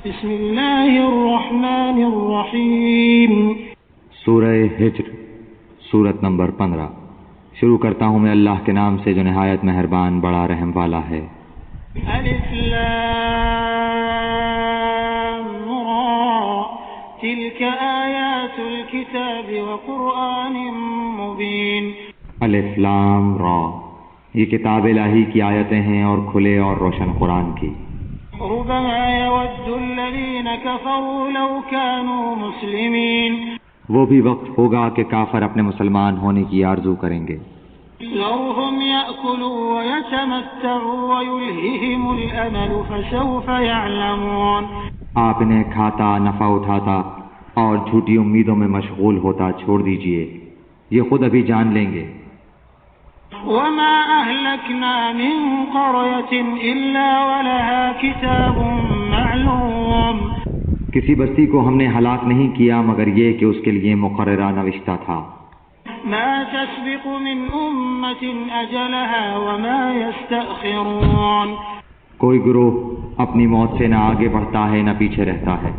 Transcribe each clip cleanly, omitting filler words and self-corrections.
بسم اللہ الرحمن الرحیم۔ سورہ ہجر، سورت نمبر 15۔ شروع کرتا ہوں میں اللہ کے نام سے جو نہایت مہربان بڑا رحم والا ہے۔ الف لام را تلک آیات الکتاب وقرآن مبین۔ الف لام را، یہ کتاب الہی کی آیتیں ہیں اور کھلے اور روشن قرآن کی۔ ربما يود الذين كفروا لو كانوا مسلمين، وہ بھی وقت ہوگا کہ کافر اپنے مسلمان ہونے کی آرزو کریں گے۔ ذرهم يأكلوا ويتمتعوا ويلههم الأمل فسوف يعلمون۔ آپ انہیں کھاتا، نفع اٹھاتا اور جھوٹی امیدوں میں مشغول ہوتا چھوڑ دیجئے، یہ خود ابھی جان لیں گے۔ وما أهلكنا من قرية إلا ولها كتاب معلوم، کسی بستی کو ہم نے ہلاک نہیں کیا مگر یہ کہ اس کے لیے مقررہ نوشتہ تھا۔ ما تسبق من أمة أجلها وما يستأخرون، کوئی گروہ اپنی موت سے نہ آگے بڑھتا ہے نہ پیچھے رہتا ہے۔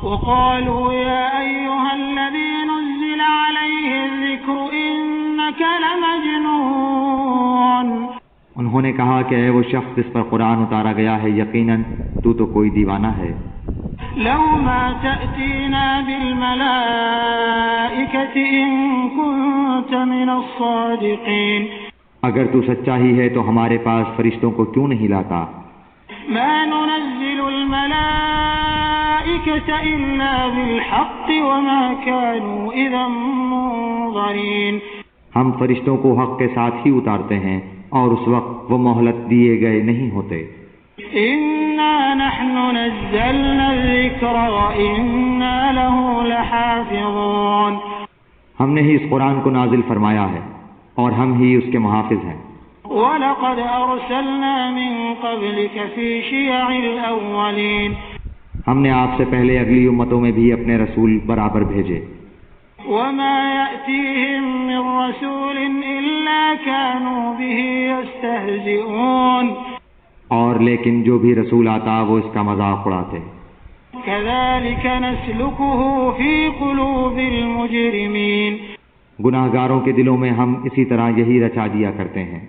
وقالوا يا أيها الذي نزل عليه الذكر إنك لمجنون، انہوں نے کہا کہ اے وہ شخص جس پر قرآن اتارا گیا ہے، یقیناً تو کوئی دیوانہ ہے۔ لو ما تأتينا بالملائكة إن كنت من الصادقين، اگر تو سچا ہی ہے تو ہمارے پاس فرشتوں کو کیوں نہیں لاتا؟ ما ننزل الملائكة إلا بالحق وما كانوا إذا منظرين، ہم فرشتوں کو حق کے ساتھ ہی اتارتے ہیں اور اس وقت وہ مہلت دیے گئے نہیں ہوتے۔ إنا نحن نزلنا الذكر وإنا له لحافظون، ہم نے ہی اس قرآن کو نازل فرمایا ہے اور ہم ہی اس کے محافظ ہیں۔ وَلَقَدْ أَرْسَلْنَا مِن قَبْلِكَ فِي شِيَعِ الْأَوَّلِينَ، ہم نے آپ سے پہلے اگلی امتوں میں بھی اپنے رسول برابر بھیجے۔ وَمَا يَأْتِيهِم مِّن رَّسُولٍ إِلَّا كَانُوا بِهِ يَسْتَهْزِئُونَ، اور لیکن جو بھی رسول آتا وہ اس کا مذاق اڑاتے۔ كَذَلِكَ نَسْلُكُهُ فِي قُلُوبِ الْمُجْرِمِينَ، گناہ گاروں کے دلوں میں ہم اسی طرح یہی رچا دیا کرتے ہیں۔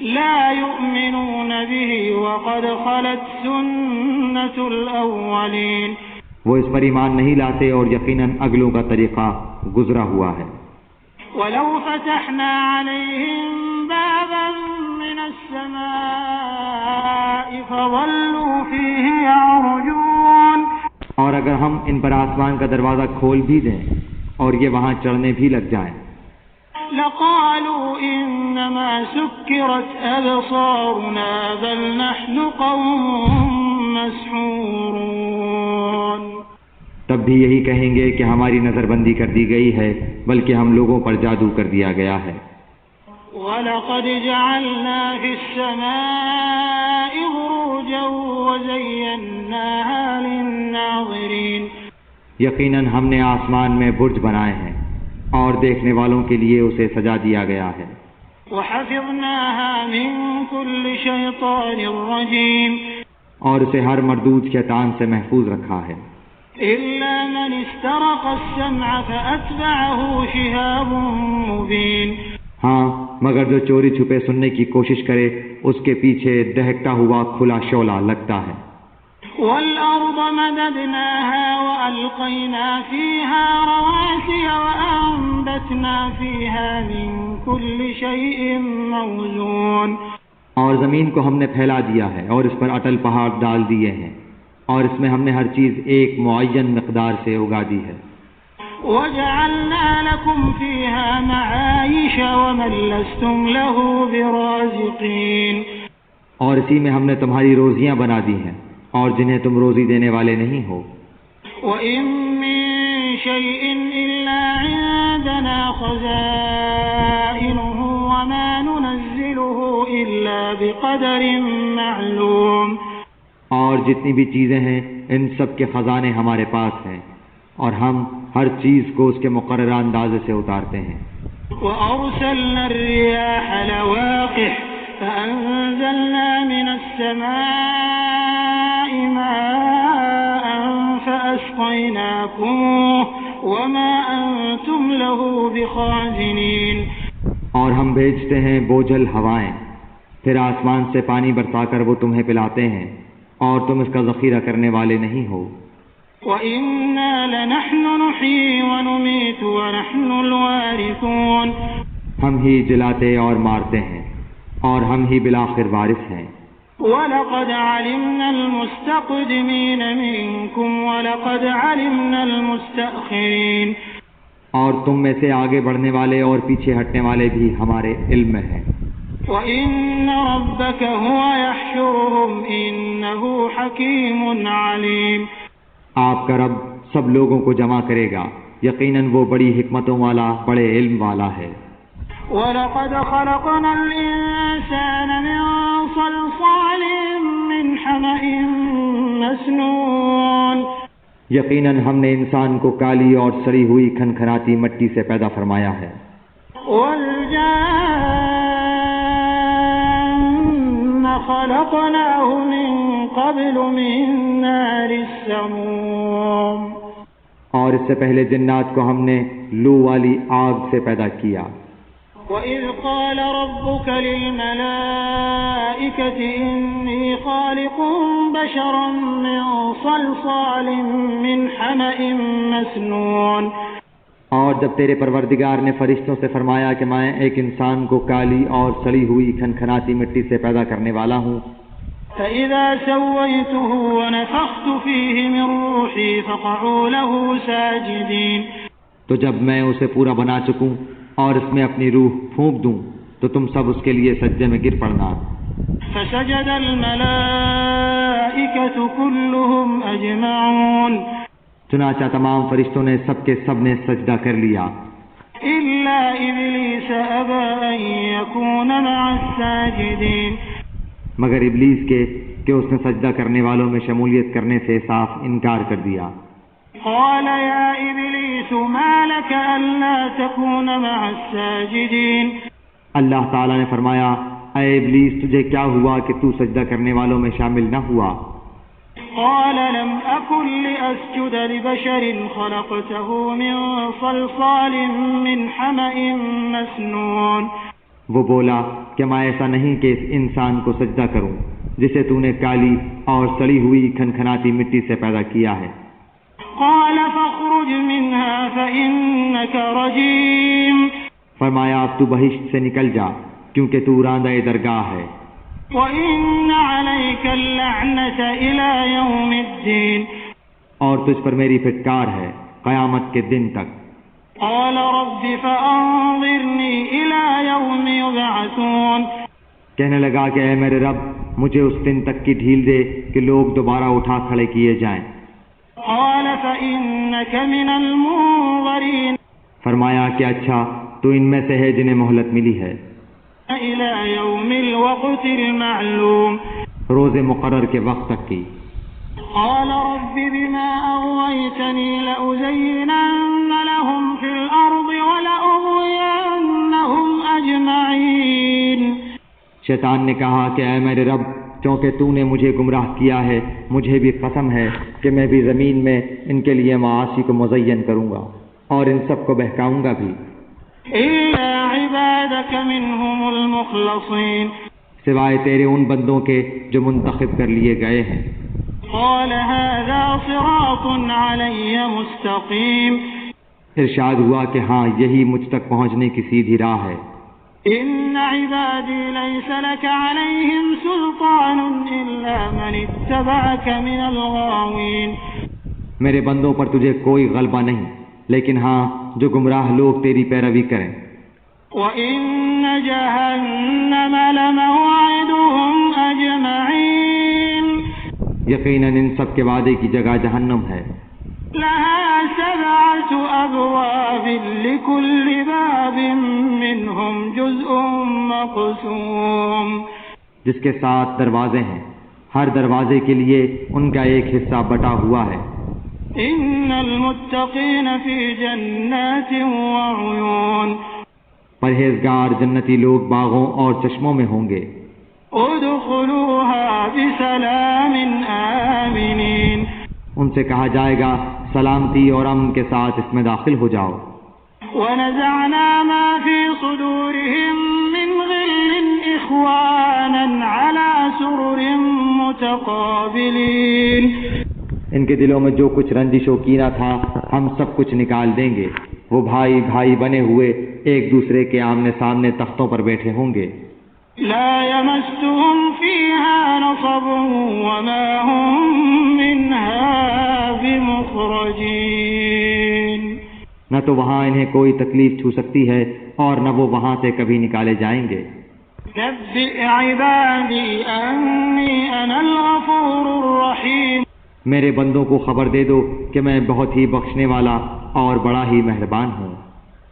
لا يؤمنون به وقد خلت سنة الأولين، وہ اس پر ایمان نہیں لاتے اور یقیناً اگلوں کا طریقہ گزرا ہوا ہے۔ ولو فتحنا عليهم بابا من السماء فظلوا فيه يعرجون، اور اگر ہم ان پر آسمان کا دروازہ کھول بھی دیں اور یہ وہاں چڑھنے بھی لگ جائیں، لقالوا إنما سكرت أبصارنا بل نحن قوم مسحورون، تب بھی یہی کہیں گے کہ ہماری نظر بندی کر دی گئی ہے بلکہ ہم لوگوں پر جادو کر دیا گیا ہے۔ وَلَقَدْ جَعَلْنَا فِي السَّمَاءِ بُرُوجًا وَزَيَّنَّاهَا لِلنَّاظِرِينَ، یقیناً ہم نے آسمان میں برج بنائے ہیں اور دیکھنے والوں کے لیے اسے سجا دیا گیا ہے۔ وَحَفِظْنَاهَا مِن كُلِّ شَيْطَانٍ رَّجِيمٍ، اور اسے ہر مردود شیطان سے محفوظ رکھا ہے۔ إِلَّا مَنِ اسْتَرَقَ السَّمْعَ فَأَتْبَعَهُ شِهَابٌ مُّبِينٌ، ہاں مگر جو چوری چھپے سننے کی کوشش کرے اس کے پیچھے دہکتا ہوا کھلا شعلہ لگتا ہے۔ وَالْأَرْضَ مَدَدْنَاهَا وَأَلْقَيْنَا فِيهَا رَوَاسِيَ وَأَنبَتْنَا فِيهَا مِن كُلِّ شَيْءٍ مَّوْزُونٍ، اور زمین کو ہم نے پھیلا دیا ہے اور اس پر اٹل پہاڑ ڈال دیے ہیں اور اس میں ہم نے ہر چیز ایک معین مقدار سے اگا دی ہے۔ وَجَعَلْنَا لَكُمْ فِيهَا مَعَايِشَ وَمَن لَّسْتُمْ لَهُ بِرَازِقِينَ، اور اسی میں ہم نے تمہاری روزیاں بنا دی ہیں اور جنہیں تم روزی دینے والے نہیں ہو۔ وَإِن مِّن شَيْءٍ إِلَّا عِندَنَا خَزَائِنُهُ وَمَا نُنَزِّلُهُ إِلَّا بِقَدَرٍ مَّعْلُومٍ، اور جتنی بھی چیزیں ہیں ان سب کے خزانے ہمارے پاس ہیں اور ہم ہر چیز کو اس کے مقررہ اندازے سے اتارتے ہیں۔ وَأَرْسَلْنَا الرِّيَاحَ لَوَاقِحَ فَأَنزَلْنَا مِنَ السَّمَاءِ مَاءً فسقاكموه وما أنتم له بخازنين. اور ہم بھیجتے ہیں بوجھل ہوائیں، پھر آسمان سے پانی برسا کر وہ تمہیں پلاتے ہیں، اور تم اس کا ذخیرہ کرنے والے نہیں ہو. وَإِنَّا لَنَحْنُ نُحْيِي وَنُمِيتُ وَنَحْنُ الْوَارِثُونَ. ہم ہی جلاتے اور مارتے ہیں، اور ہم ہی بالآخر وارث ہیں. وَلَقَدْ عَلِمْنَا الْمُسْتَقْدِمِينَ مِنْكُمْ وَلَقَدْ عَلِمْنَا الْمُسْتَأْخِرِينَ. اور تم میں سے آگے بڑھنے والے اور پیچھے ہٹنے والے بھی ہمارے علم میں ہیں. وَإِنَّ رَبَّكَ هُوَ يَحْشُرُهُمْ إِنَّهُ حَكِيمٌ عَلِيمٌ. آپ کا رب سب لوگوں کو جمع کرے گا، یقیناً وہ بڑی حکمتوں والا، بڑے علم والا ہے. وَلَقَدْ خَلَقْنَا الْإِنسَانَ مِنْ صَلْصَالٍ مِّنْ حَمَإٍ مَّسْنُونٍ. یقیناً ہم نے انسان کو کالی اور سڑی ہوئی کھنکھناتی مٹی سے پیدا فرمایا ہے. وَالْجَانَّ خَلَقْنَاهُ مِنْ قَبْلُ مِنْ نَارِ السَّمُومِ. اور اس سے پہلے جنات کو ہم نے لو والی آگ سے پیدا کیا. وَإِذْ قَالَ رَبُّكَ لِلْمَلَائِكَةِ إِنِّي خَالِقٌ بَشَرًا مِّن صَلْصَالٍ مِّنْ حَمَإٍ مَّسْنُونٍ. اور جب تیرے پروردگار نے فرشتوں سے فرمایا کہ میں ایک انسان کو کالی اور سڑی ہوئی کھنکھناتی مٹی سے پیدا کرنے والا ہوں، فَإِذَا سَوَّيْتُهُ وَنَفَخْتُ فِيهِ مِن رُّوحِي فَقَعُوا لَهُ سَاجِدِينَ. تو جب میں اسے پورا بنا چکوں اور اس میں اپنی روح پھونک دوں تو تم سب اس کے لیے سجدے میں گر پڑنا. فَسَجَدَ الْمَلَائِكَةُ كُلُّهُمْ أَجْمَعُونَ. چنانچہ تمام فرشتوں نے سب کے سب نے سجدہ کر لیا، إِلَّا إِبْلِيسَ أَبَىٰ أَن يَكُونَ مَعَ السَّاجِدِينَ. مگر ابلیس کے کہ اس نے سجدہ کرنے والوں میں شمولیت کرنے سے صاف انکار کر دیا. قال يا إبليس ما لك ألا تكون مع الساجدين. اللہ تعالیٰ نے فرمایا، اے ابلیس تجھے کیا ہوا کہ تو سجدہ کرنے والوں میں شامل نہ ہوا؟ قال لم أكن لأسجد لبشر خلقته من صلصال من حمأ مسنون. وہ بولا کہ میں ایسا نہیں کہ اس انسان کو سجدہ کروں جسے تو نے کالی اور سڑی ہوئی کھنکھناتی مٹی سے پیدا کیا ہے. قال فاخرج منها فإنك رجيم. فرمایا اب تو بہشت سے نکل جا کیونکہ تو راندہ درگاہ ہے. وَإِنَّ عَلَيْكَ اللَّعْنَةَ إِلَى يَوْمِ الدِّينِ. اور تجھ پر میری پھٹکار ہے قیامت کے دن تک. قال رب فأنظرني إلى يوم يبعثون. کہنے لگا کہ اے میرے رب مجھے اس دن تک کی ڈھیل دے کہ لوگ دوبارہ اٹھا کھڑے کیے جائیں. قال فإنك من المنظرين. فرمایا کہ اچھا تو ان میں سے ہے جنہیں مہلت ملی ہے. إلى يوم الوقت المعلوم. روز مقرر کے وقت تک کی. قال رب بما أغويتني لأزينن لهم في الأرض ولأغوينهم أجمعين. شیطان نے کہا کہ اے میرے رب کیونکہ تو نے مجھے گمراہ کیا ہے مجھے بھی قسم ہے کہ میں بھی زمین میں ان کے لیے معاصی کو مزین کروں گا اور ان سب کو بہکاؤں گا بھی. إلا عبادك منهم المخلصين. سوائے تیرے ان بندوں کے جو منتخب کر لیے گئے ہیں. قال هذا صراط علي مستقيم. ارشاد ہوا کہ ہاں یہی مجھ تک پہنچنے کی سیدھی راہ ہے. إن عبادي ليس لك عليهم سلطان إلا من اتبعك من الغاوين. میرے بندوں پر تجھے کوئی غلبہ نہیں لیکن ہاں جو گمراہ لوگ تیری پیروی کریں. وَإِنَّ جَهَنَّمَ لَمَوْعِدُهُمْ أَجْمَعِينَ. یقیناً ان سب کے وعدے کی جگہ جہنم ہے. لَهَا 7 أَبْوَابٍ لِكُلِّ بَابٍ مِّنْهُمْ جُزْءٌ مَّقْسُومٌ. جس کے 7 دروازے ہیں ہر دروازے کے لیے ان کا ایک حصہ بٹا ہوا ہے. إِنَّ الْمُتَّقِينَ فِي جَنَّاتٍ وَعُيُونٍ. پرہیزگار جنتی لوگ باغوں اور چشموں میں ہوں گے. ادخلوها بسلام آمنین. ان سے کہا جائے گا سلامتی اور امن کے ساتھ اس میں داخل ہو جاؤ۔ وَنَزَعْنَا مَا فِي صُدُورِهِم مِّنْ غِلٍّ إِخْوَانًا عَلَى سُرُرٍ مُتَقَابِلِينَ۔ ان کے دلوں میں جو کچھ رنجش و کینہ تھا ہم سب کچھ نکال دیں گے، وہ بھائی بھائی بنے ہوئے ایک دوسرے کے آمنے سامنے تختوں پر بیٹھے ہوں گے۔ لا يمسهم فيها نصب وما هم منها بمخرجين۔ نہ تو وہاں انہیں کوئی تکلیف چھو سکتی ہے اور نہ وہ وہاں سے کبھی نکالے جائیں گے۔ نبئ عبادي أني أنا الغفور الرحيم۔ میرے بندوں کو خبر دے دو کہ میں بہت ہی بخشنے والا اور بڑا ہی مہربان ہوں،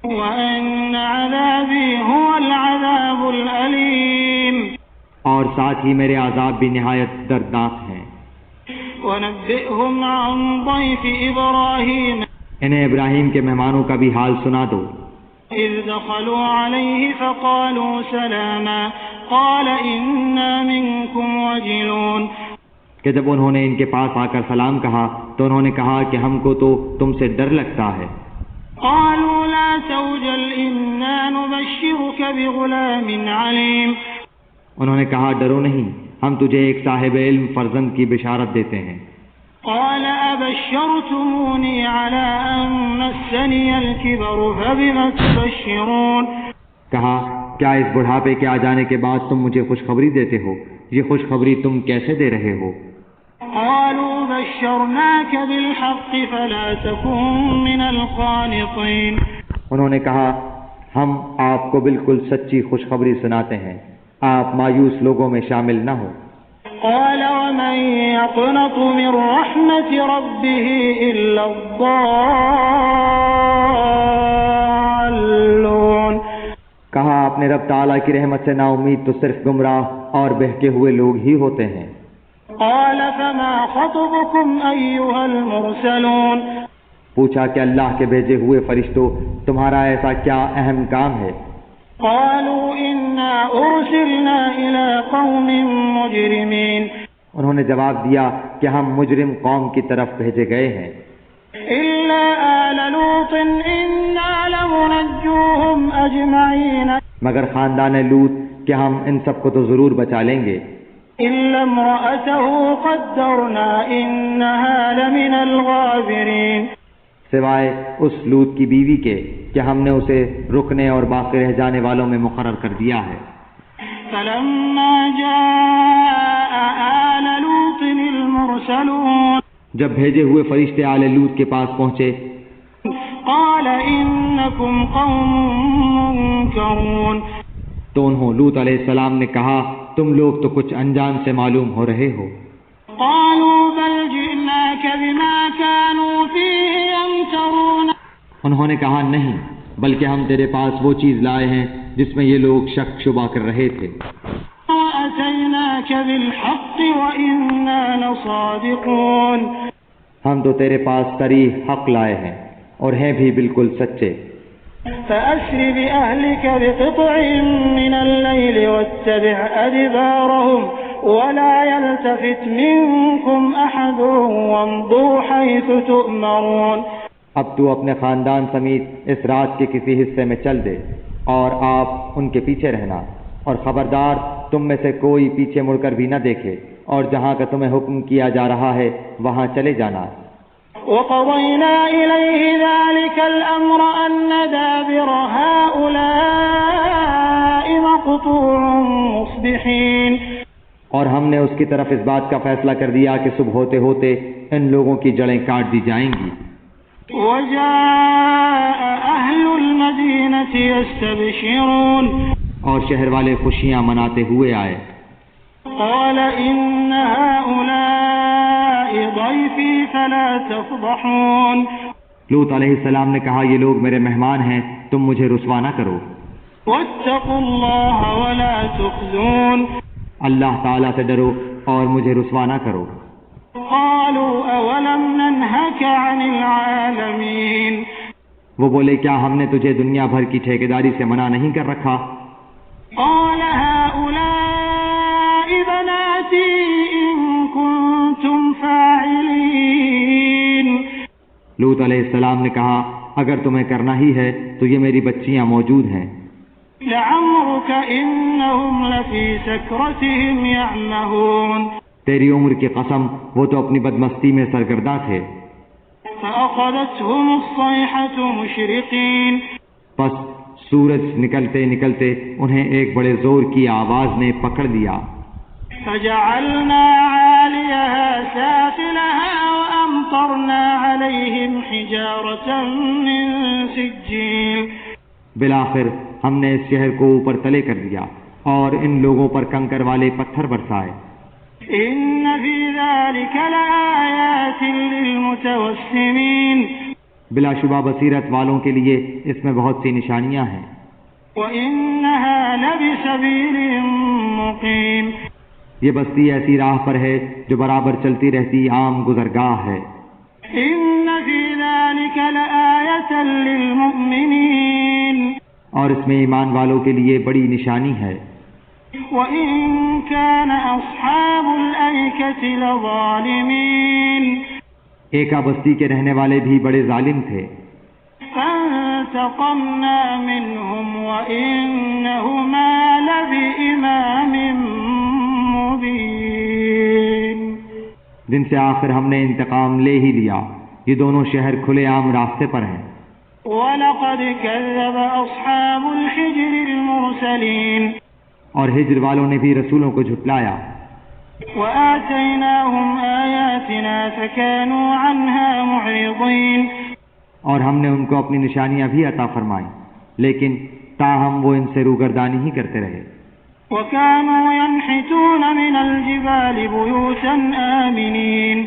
وأن عذابي هو العذاب الأليم۔ اور ساتھ ہی میرے عذاب بھی نہایت دردناک ہیں۔ ونبئهم عن ضيف إبراهيم انہیں ابراہیم کے مہمانوں کا بھی حال سنا دو۔ إذ دخلوا عليه فقالوا سلاما قال إنا منكم وجلون۔ کہ جب انہوں نے ان کے پاس آ کر سلام کہا تو انہوں نے کہا کہ ہم کو تو تم سے ڈر لگتا ہے۔ قالوا لا توجل إنا نبشرك بغلام عليم۔ انہوں نے کہا ڈرو نہیں، ہم تجھے ایک صاحب علم فرزند کی بشارت دیتے ہیں۔ قال أبشرتموني على أن مسني الكبر فبم تبشرون۔ کہا کیا اس بڑھاپے کے آ جانے کے بعد تم مجھے خوشخبری دیتے ہو؟ یہ خوشخبری تم کیسے دے رہے ہو؟ قالوا بشرناك بالحق فلا تكن من القانطين۔ انہوں نے کہا ہم آپ کو بالکل سچی خوشخبری سناتے ہیں، آپ مایوس لوگوں میں شامل نہ ہو۔ قال ومن يقنط من رحمة ربه إلا الضالون۔ کہا اپنے رب تعالیٰ کی رحمت سے نا امید تو صرف گمراہ اور بہکے ہوئے لوگ ہی ہوتے ہیں۔ قال فما خطبكم أيها المرسلون۔ پوچھا کہ اللہ کے بھیجے ہوئے فرشتوں تمہارا ایسا کیا اہم کام ہے؟ قالوا إنا أرسلنا إلى قوم مجرمين۔ انہوں نے جواب دیا کہ ہم مجرم قوم کی طرف بھیجے گئے ہیں، إلا آل لوط إنا لمنجوهم أجمعين مگر خاندان لوط کہ ہم ان سب کو تو ضرور بچا لیں گے، إلا امرأته قدرنا إنها لمن الغابرين۔ سوائے اس لوط کی بیوی کے کہ ہم نے اسے رکنے اور باقی رہ جانے والوں میں مقرر کر دیا ہے۔ فلما جاء آل لوط المرسلون جب بھیجے ہوئے فرشتے آل لوط کے پاس پہنچے قال إنكم قوم منكرون۔ تو انہوں لوط علیہ السلام نے کہا تم لوگ تو کچھ انجان سے معلوم ہو رہے ہو۔ قالوا بل جئناك بما كانوا فيه يمترون۔ انہوں نے کہا نہیں، بلکہ ہم تیرے پاس وہ چیز لائے ہیں جس میں یہ لوگ شک شبہ کر رہے تھے۔ وأتيناك بالحق وإنا لصادقون۔ ہم تو تیرے پاس صریح حق لائے ہیں اور ہیں بھی بالکل سچے۔ فأسر بأهلك بقطع من الليل واتبع أدبارهم ولا يلتفت منكم أحد وامضوا حيث تؤمرون۔ اب تو اپنے خاندان سمیت اس رات کے کسی حصے میں چل دے اور آپ ان کے پیچھے رہنا، اور خبردار تم میں سے کوئی پیچھے مڑ کر بھی نہ دیکھے، اور جہاں کا تمہیں حکم کیا جا رہا ہے وہاں چلے جانا۔ وقضينا إليه ذلك الأمر أن دابر هؤلاء مقطوع مصبحين۔ اور ہم نے اس کی طرف اس بات کا فیصلہ کر دیا کہ صبح ہوتے ہوتے ان لوگوں کی جڑیں کاٹ دی جائیں گی۔ وجاء أهل المدينة يستبشرون۔ اور شہر والے خوشیاں مناتے ہوئے آئے۔ قال إن هؤلاء ضيفي فلا تفضحون۔ لوط علیہ السلام نے کہا یہ لوگ میرے مہمان ہیں، تم مجھے رسوا نہ کرو۔ واتقوا الله ولا تخزون۔ اللہ تعالیٰ سے ڈرو اور مجھے رسوا نہ کرو۔ قالوا أولم ننهك عن العالمين۔ وہ بولے کیا ہم نے تجھے دنیا بھر کی ٹھیکیداری سے منع نہیں کر رکھا؟ قال هؤلاء بناتي إن كنتم فاعلين۔ لوط علیہ السلام نے کہا اگر تمہیں کرنا ہی ہے تو یہ میری بچیاں موجود ہیں۔ لعمرك إنهم لفي سكرتهم يعمهون تیری عمر کی قسم وہ تو اپنی بدمستی میں سرگرداں تھے۔ فأخذتهم الصيحة مشرقين پس سورج نکلتے نکلتے انہیں ایک بڑے زور کی آواز نے پکڑ لیا۔ فجعلنا عاليها سافلها وأمطرنا عليهم حجارة من سجيل بالآخر ہم نے اس شہر کو اوپر تلے کر دیا اور ان لوگوں پر کنکر والے پتھر برسائے۔ إن في ذلك لآيات للمتوسمين بلا شبہ بصیرت والوں کے لیے اس میں بہت سی نشانیاں ہیں۔ وإنها لبسبيل مقيم یہ بستی ایسی راہ پر ہے جو برابر چلتی رہتی عام گزرگاہ ہے۔ إن في ذلك لآية للمؤمنين اور اس میں ایمان والوں کے لیے بڑی نشانی ہے۔ وإن كان أصحاب الأيكة لظالمين ایکا بستی کے رہنے والے بھی بڑے ظالم تھے۔ فانتقمنا منهم وإنهما لبإمام مبين جن سے آخر ہم نے انتقام لے ہی لیا، یہ دونوں شہر کھلے عام راستے پر ہیں۔ وَلَقَدْ كَذَّبَ أَصْحَابُ الْحِجْرِ الْمُرْسَلِينَ اور ہجر والوں نے بھی رسولوں کو جھٹلایا۔ وَآتَيْنَاهُمْ آيَاتِنَا فَكَانُوا عَنْهَا مُعْرِضِينَ اور ہم نے ان کو اپنی نشانیاں بھی عطا فرمائیں، لیکن تاہم وہ ان سے روگردانی ہی کرتے رہے۔ وَكَانُوا يَنْحِتُونَ مِنَ الْجِبَالِ بُيُوتًا آمِنِينَ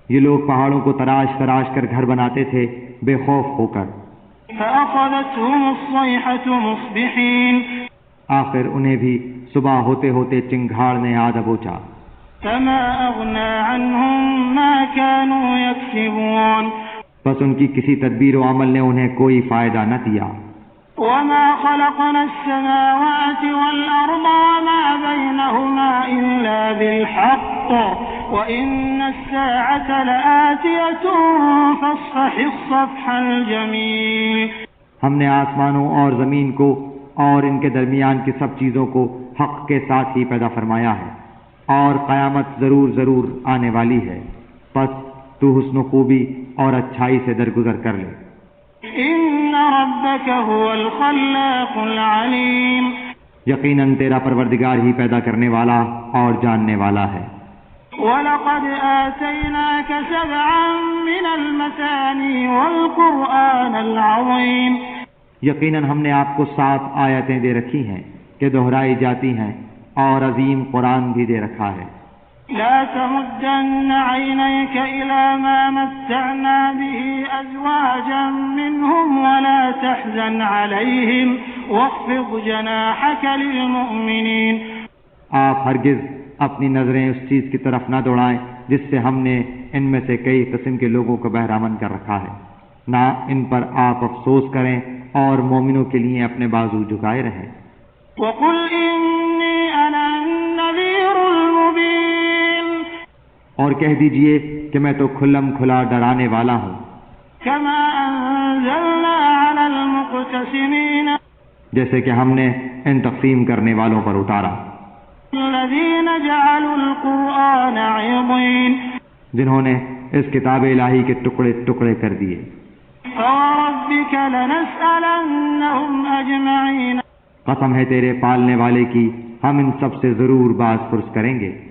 یہ لوگ پہاڑوں کو تراش تراش کر گھر بناتے تھے بے خوف ہو کر۔ فأخذتهم الصيحة مصبحين آخر انہیں بھی صبح ہوتے ہوتے چنگھاڑ نے آ دبوچا۔ فما أغنى عنهم ما كانوا يكسبون بس ان کی کسی تدبیر و عمل نے انہیں کوئی فائدہ نہ دیا۔ وما خلقنا السماوات والأرض وما بينهما إلا بالحق وإن الساعة لآتية فاصفح الصفح الجميل ہم نے آسمانوں اور زمین کو اور ان کے درمیان کی سب چیزوں کو حق کے ساتھ ہی پیدا فرمایا ہے، اور قیامت ضرور ضرور آنے والی ہے، پس تو حسن و خوبی اور اچھائی سے درگزر کر لے۔ إن ربك هو الخلاق العليم یقیناً تیرا پروردگار ہی پیدا کرنے والا اور جاننے والا ہے۔ وَلَقَدْ آتَيْنَاكَ سَبْعًا مِنَ الْمَثَانِي وَالْقُرْآنَ الْعَظِيمَ یقیناً ہم نے آپ کو 7 آیتیں دے رکھی ہیں کہ دہرائی جاتی ہیں، اور عظیم قرآن بھی دے رکھا ہے۔ لا تمدن عينيك إلى ما متعنا به أزواجا منهم ولا تحزن عليهم واخفض جناحك للمؤمنين آپ ہرگز اپنی نظریں اس چیز کی طرف نہ دوڑائیں جس سے ہم نے ان میں سے کئی قسم کے لوگوں کو بہرامند کر رکھا ہے، نہ ان پر آپ افسوس کریں اور مومنوں کے لیے اپنے بازو جھکائے رہیں۔ وقل إني أنا النذير المبين اور کہہ دیجئے کہ میں تو کھلم کھلا ڈرانے والا ہوں۔ كما أنزلنا على المقتسمين جیسے کہ ہم نے ان تقسیم کرنے والوں پر اتارا، الذين جعلوا القرآن عضين جنہوں نے اس کتاب الہی کے ٹکڑے ٹکڑے کر دیے۔ فوربك لنسألنهم أجمعين قسم ہے تیرے پالنے والے کی، ہم ان سب سے ضرور باز پرس کریں گے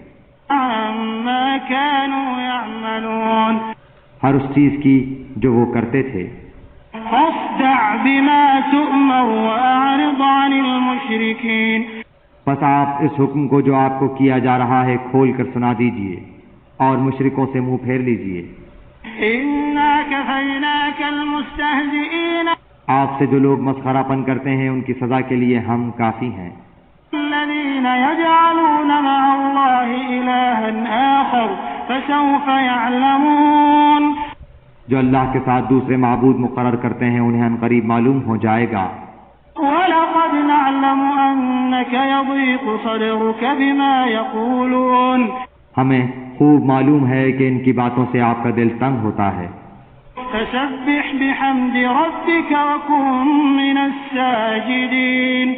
عما كانوا يعملون ہر اس چیز کی جو وہ کرتے تھے۔ فاصدع بما تؤمر وأعرض عن المشركين بس آپ اس حکم کو جو آپ کو کیا جا رہا ہے کھول کر سنا دیجئے اور مشرکوں سے منہ پھیر لیجئے۔ إنا كفيناك المستهزئين آپ سے جو لوگ مسخرہ پن کرتے ہیں ان کی سزا کے لیے ہم کافی ہیں۔ الذين يجعلون مع الله إلها آخر فسوف يعلمون جو اللہ کے ساتھ دوسرے معبود مقرر کرتے ہیں انہیں عنقریب معلوم ہو جائے گا۔ ولقد نعلم أنك يضيق صدرك بما يقولون ہمیں خوب معلوم ہے کہ ان کی باتوں سے آپ کا دل تنگ ہوتا ہے۔ فسبح بحمد ربك وكن من الساجدين.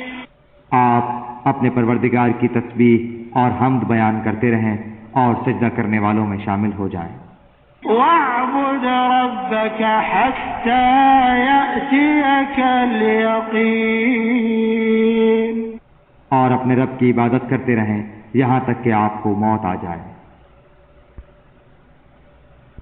آپ اپنے پروردگار کی تسبیح اور حمد بیان کرتے رہیں اور سجدہ کرنے والوں میں شامل ہو جائیں. واعبد ربك حتى يأتيك اليقين. اور اپنے رب کی عبادت کرتے رہیں یہاں تک کہ آپ کو موت آ جائے.